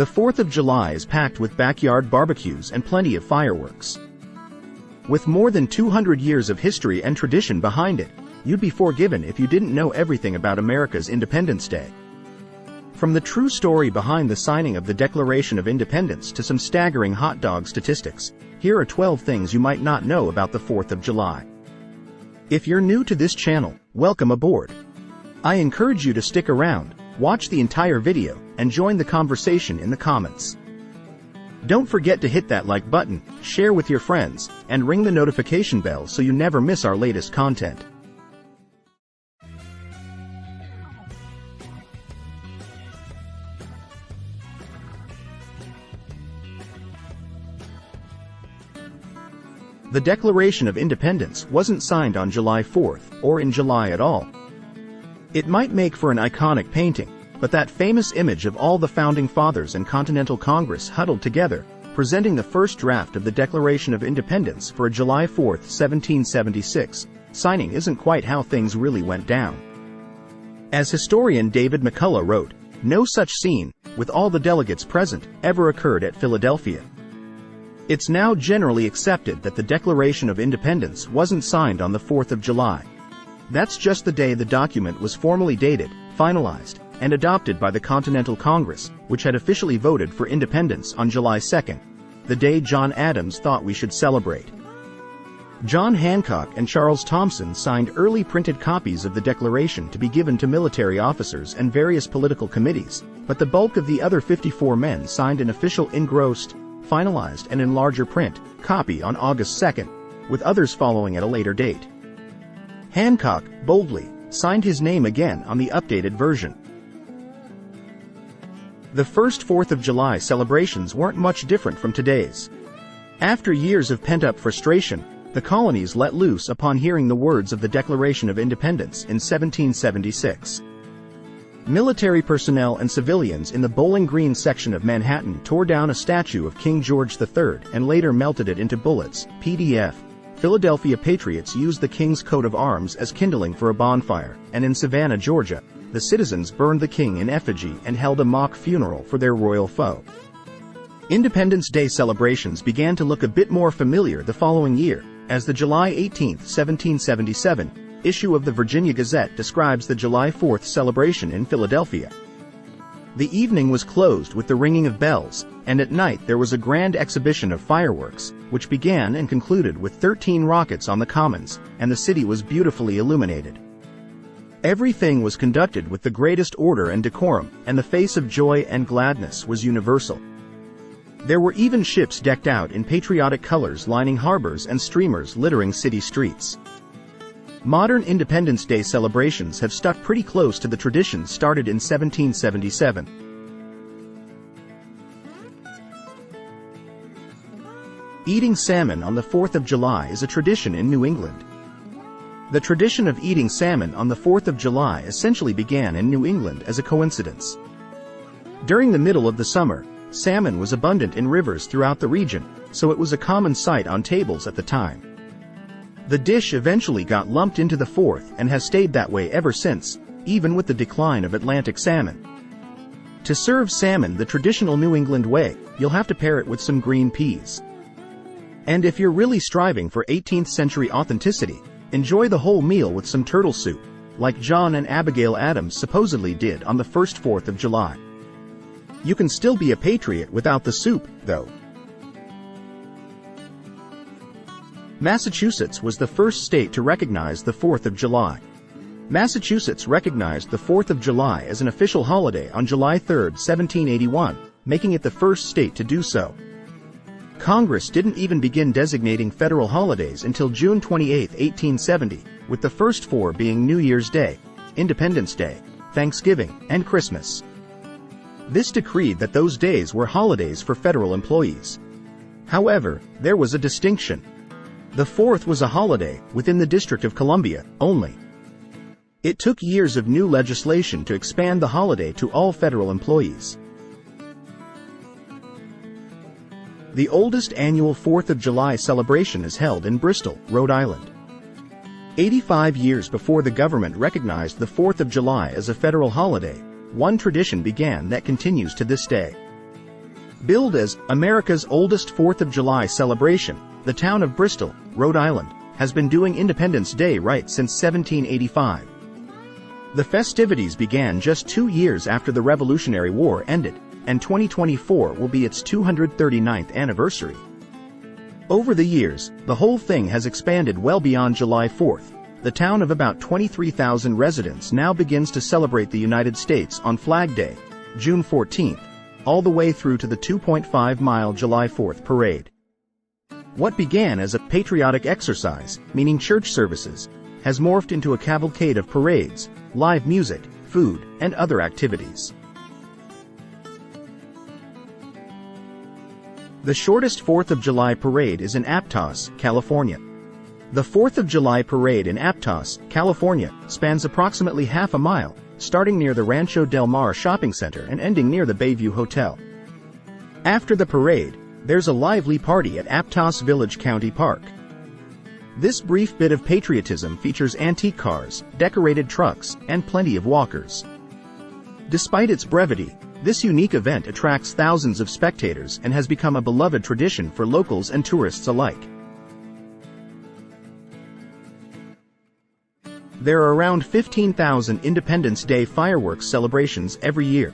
The 4th of July is packed with backyard barbecues and plenty of fireworks. With more than 200 years of history and tradition behind it, you'd be forgiven if you didn't know everything about America's Independence Day. From the true story behind the signing of the Declaration of Independence to some staggering hot dog statistics, here are 12 things you might not know about the 4th of July. If you're new to this channel, welcome aboard. I encourage you to stick around, watch the entire video, and join the conversation in the comments. Don't forget to hit that like button, share with your friends, and ring the notification bell so you never miss our latest content. The Declaration of Independence wasn't signed on July 4th, or in July at all. It might make for an iconic painting, but that famous image of all the Founding Fathers and Continental Congress huddled together, presenting the first draft of the Declaration of Independence for a July 4, 1776, signing isn't quite how things really went down. As historian David McCullough wrote, no such scene, with all the delegates present, ever occurred at Philadelphia. It's now generally accepted that the Declaration of Independence wasn't signed on the 4th of July. That's just the day the document was formally dated, finalized, and adopted by the Continental Congress, which had officially voted for independence on July 2nd, the day John Adams thought we should celebrate. John Hancock and Charles Thomson signed early printed copies of the Declaration to be given to military officers and various political committees, but the bulk of the other 54 men signed an official engrossed, finalized and in larger print copy on August 2nd, with others following at a later date. Hancock, boldly, signed his name again on the updated version. The first 4th of July celebrations weren't much different from today's. After years of pent-up frustration, the colonies let loose upon hearing the words of the Declaration of Independence in 1776. Military personnel and civilians in the Bowling Green section of Manhattan tore down a statue of King George III and later melted it into bullets. PDF. Philadelphia patriots used the king's coat of arms as kindling for a bonfire, and in Savannah, Georgia, the citizens burned the king in effigy and held a mock funeral for their royal foe. Independence Day celebrations began to look a bit more familiar the following year, as the July 18, 1777, issue of the Virginia Gazette describes the July 4th celebration in Philadelphia. The evening was closed with the ringing of bells, and at night there was a grand exhibition of fireworks, which began and concluded with 13 rockets on the Commons, and the city was beautifully illuminated. Everything was conducted with the greatest order and decorum, and the face of joy and gladness was universal. There were even ships decked out in patriotic colors lining harbors and streamers littering city streets. Modern Independence Day celebrations have stuck pretty close to the traditions started in 1777. Eating salmon on the 4th of July is a tradition in New England. The tradition of eating salmon on the 4th of July essentially began in New England as a coincidence. During the middle of the summer, salmon was abundant in rivers throughout the region, so it was a common sight on tables at the time. The dish eventually got lumped into the 4th and has stayed that way ever since, even with the decline of Atlantic salmon. To serve salmon the traditional New England way, you'll have to pair it with some green peas. And if you're really striving for 18th century authenticity, enjoy the whole meal with some turtle soup, like John and Abigail Adams supposedly did on the first 4th of July. You can still be a patriot without the soup, though. Massachusetts was the first state to recognize the 4th of July. Massachusetts recognized the 4th of July as an official holiday on July 3, 1781, making it the first state to do so. Congress didn't even begin designating federal holidays until June 28, 1870, with the first four being New Year's Day, Independence Day, Thanksgiving, and Christmas. This decreed that those days were holidays for federal employees. However, there was a distinction. The 4th was a holiday within the District of Columbia only. It took years of new legislation to expand the holiday to all federal employees. The oldest annual 4th of July celebration is held in Bristol, Rhode Island. 85 years before the government recognized the 4th of July as a federal holiday, one tradition began that continues to this day. Billed as America's oldest 4th of July celebration, the town of Bristol, Rhode Island, has been doing Independence Day right since 1785. The festivities began just 2 years after the Revolutionary War ended, and 2024 will be its 239th anniversary. Over the years, the whole thing has expanded well beyond July 4th. The town of about 23,000 residents now begins to celebrate the United States on Flag Day, June 14th, all the way through to the 2.5-mile July 4th parade. What began as a patriotic exercise, meaning church services, has morphed into a cavalcade of parades, live music, food, and other activities. The shortest 4th of July parade is in Aptos, California. The 4th of July parade in Aptos, California, spans approximately half a mile, starting near the Rancho Del Mar shopping center and ending near the Bayview Hotel. After the parade, there's a lively party at Aptos Village County Park. This brief bit of patriotism features antique cars, decorated trucks, and plenty of walkers. Despite its brevity, this unique event attracts thousands of spectators and has become a beloved tradition for locals and tourists alike. There are around 15,000 Independence Day fireworks celebrations every year.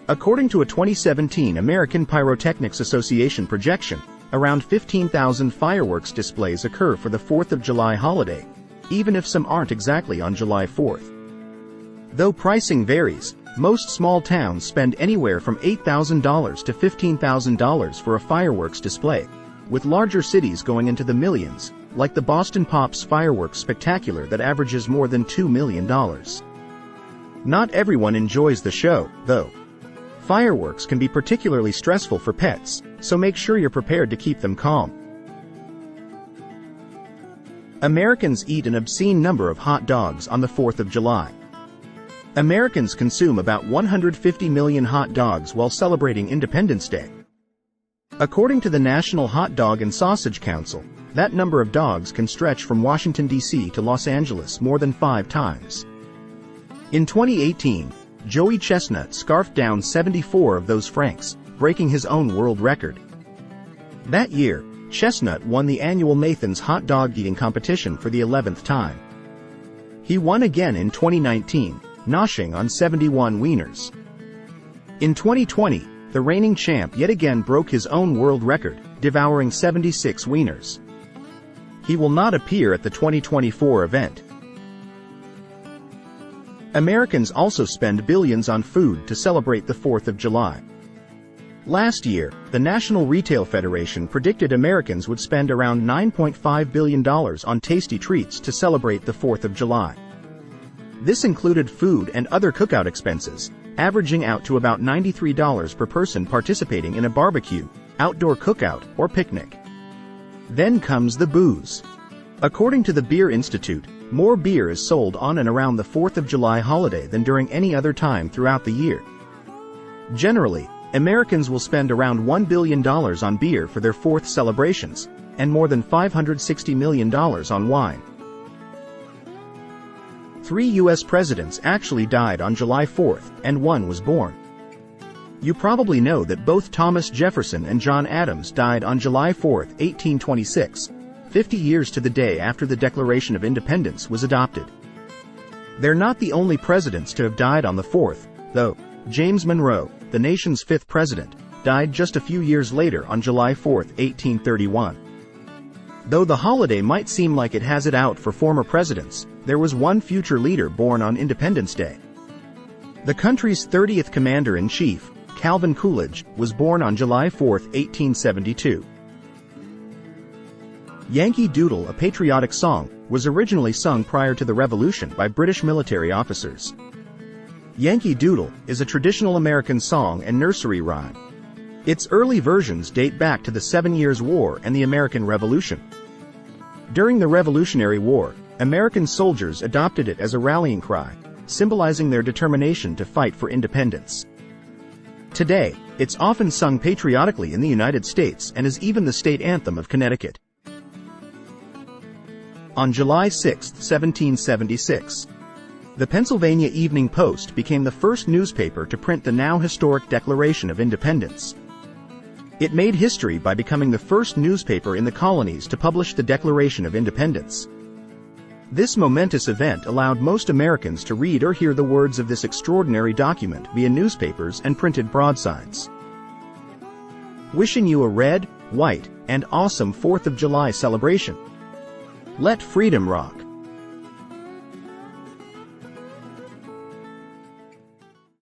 According to a 2017 American Pyrotechnics Association projection, around 15,000 fireworks displays occur for the 4th of July holiday, even if some aren't exactly on July 4th. Though pricing varies, most small towns spend anywhere from $8,000 to $15,000 for a fireworks display, with larger cities going into the millions, like the Boston Pops fireworks spectacular that averages more than $2 million. Not everyone enjoys the show, though. Fireworks can be particularly stressful for pets, so make sure you're prepared to keep them calm. Americans eat an obscene number of hot dogs on the 4th of July. Americans consume about 150 million hot dogs while celebrating Independence Day. According to the National Hot Dog and Sausage Council, that number of dogs can stretch from Washington, D.C. to Los Angeles more than 5 times. In 2018, Joey Chestnut scarfed down 74 of those franks, breaking his own world record. That year, Chestnut won the annual Nathan's Hot Dog Eating Competition for the 11th time. He won again in 2019, noshing on 71 wieners. In 2020, the reigning champ yet again broke his own world record, devouring 76 wieners. He will not appear at the 2024 event. Americans also spend billions on food to celebrate the 4th of July. Last year, the National Retail Federation predicted Americans would spend around $9.5 billion on tasty treats to celebrate the 4th of July. This included food and other cookout expenses, averaging out to about $93 per person participating in a barbecue, outdoor cookout, or picnic. Then comes the booze. According to the Beer Institute, more beer is sold on and around the 4th of July holiday than during any other time throughout the year. Generally, Americans will spend around $1 billion on beer for their 4th celebrations, and more than $560 million on wine. 3 U.S. presidents actually died on July 4th, and 1 was born. You probably know that both Thomas Jefferson and John Adams died on July 4, 1826, 50 years to the day after the Declaration of Independence was adopted. They're not the only presidents to have died on the 4th, though. James Monroe, the nation's 5th president, died just a few years later on July 4, 1831. Though the holiday might seem like it has it out for former presidents, there was one future leader born on Independence Day. The country's 30th Commander-in-Chief, Calvin Coolidge, was born on July 4, 1872. Yankee Doodle, a patriotic song, was originally sung prior to the Revolution by British military officers. Yankee Doodle is a traditional American song and nursery rhyme. Its early versions date back to the 7 Years' War and the American Revolution. During the Revolutionary War, American soldiers adopted it as a rallying cry, symbolizing their determination to fight for independence. Today, it's often sung patriotically in the United States and is even the state anthem of Connecticut. On July 6, 1776, the Pennsylvania Evening Post became the first newspaper to print the now historic Declaration of Independence. It made history by becoming the first newspaper in the colonies to publish the Declaration of Independence. This momentous event allowed most Americans to read or hear the words of this extraordinary document via newspapers and printed broadsides. Wishing you a red, white, and awesome 4th of July celebration. Let freedom rock.